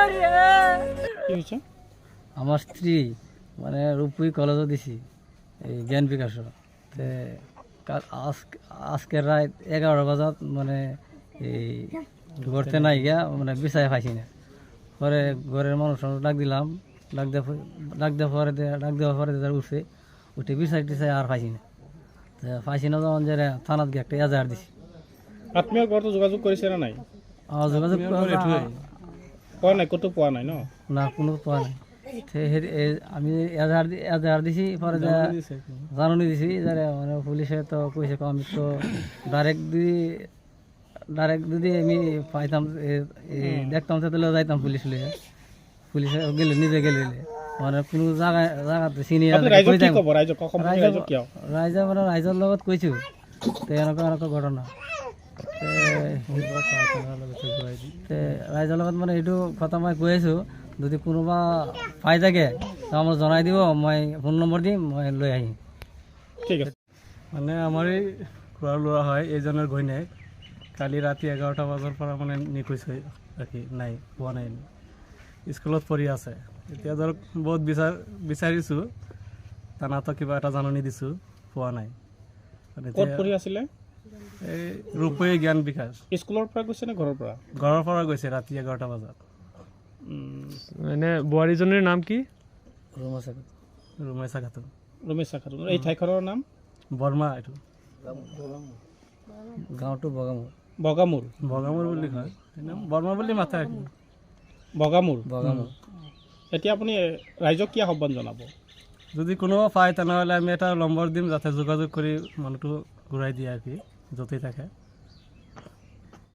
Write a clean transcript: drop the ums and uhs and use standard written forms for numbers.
কি হয়েছে? আমার স্ত্রী মানে রূপপুরি কলেজও দিছি এই জ্ঞান বিকাশ আজকের রাত 11 বাজাত মানে এই ঘরতে নাই গিয়া মানে বিছায় পাইছি না। পরে ঘরের মানুষ ডাক দিলাম, ডাক দেওয়ার পরে তারা উঠছে, উঠে বিছাই টিছাই আর পাইছি না। পাইছি না যখন যে থানাত গিয়ে একটা এজাহার দিছি। আত্মীয়র ঘরতো যোগাযোগ করেছে না নাই? যোগাযোগ পোৱা নাই, ক'তো পোৱা নাই ন? না কোনো পাওয়া নাই। আমি এজাহার দিছি, পরে জাননি দিছি যারা মানে পুলিশে তো কইছে আমি তো ডাইরেক্ট যদি আমি পাইতাম দেখতাম তাহলে যাইতাম পুলিশে গেলে নিজে গেলে মানে কোনো জায়গাতে চিনি রাইজা মানে রাইজর লগত কৈছো তো এনেকুৱা ঘটনা ৰাইজৰ লগত মানে এইটো কথা মই কৈ আছোঁ, যদি কোনোবা পাই থাকে তো আমাক জনাই দিব, মই ফোন নম্বৰ দিম, মই লৈ আহিম। ঠিক আছে। মানে আমাৰ এই খুৰাৰ ল'ৰা হয়, এইজনৰ ঘৈণীয়েক কালি ৰাতি 11টা বজাৰ পৰা মানে নিখোজ হৈ ৰাখি নাই, পোৱা নাই। স্কুলত পঢ়ি আছে। এতিয়া ধৰক বহুত বিচাৰিছোঁ, থানাতো কিবা এটা জাননী দিছোঁ, পোৱা নাই। ক'ত পঢ়ি আছিলে? এই ৰূপপুৰি জ্ঞান বিকাশ। স্কুলৰ পৰা গৈছে নে ঘৰৰ পৰা? ঘৰৰ পৰা গৈছে ৰাতি 11টা বজাত। এনে বোৱাৰীজনীৰ নাম কি? ৰুমেশা খাতুন। ৰমেশা খাতুন। এই ঠাইখনৰ নাম? বৰ্মা। এইটো গাঁৱটো বগামুৰ। বগামুৰ বুলি কয়, বৰ্মা বুলি মাতে। বগামুৰ। বগামুৰ। এতিয়া আপুনি ৰাইজক কি আহ্বান জনাব? যদি কোনোবা পায় তেনেহ'লে আমি এটা নম্বৰ দিম, যাতে যোগাযোগ কৰি মানুহটো ঘূৰাই দিয়ে আৰু কি য'তেই থাকে।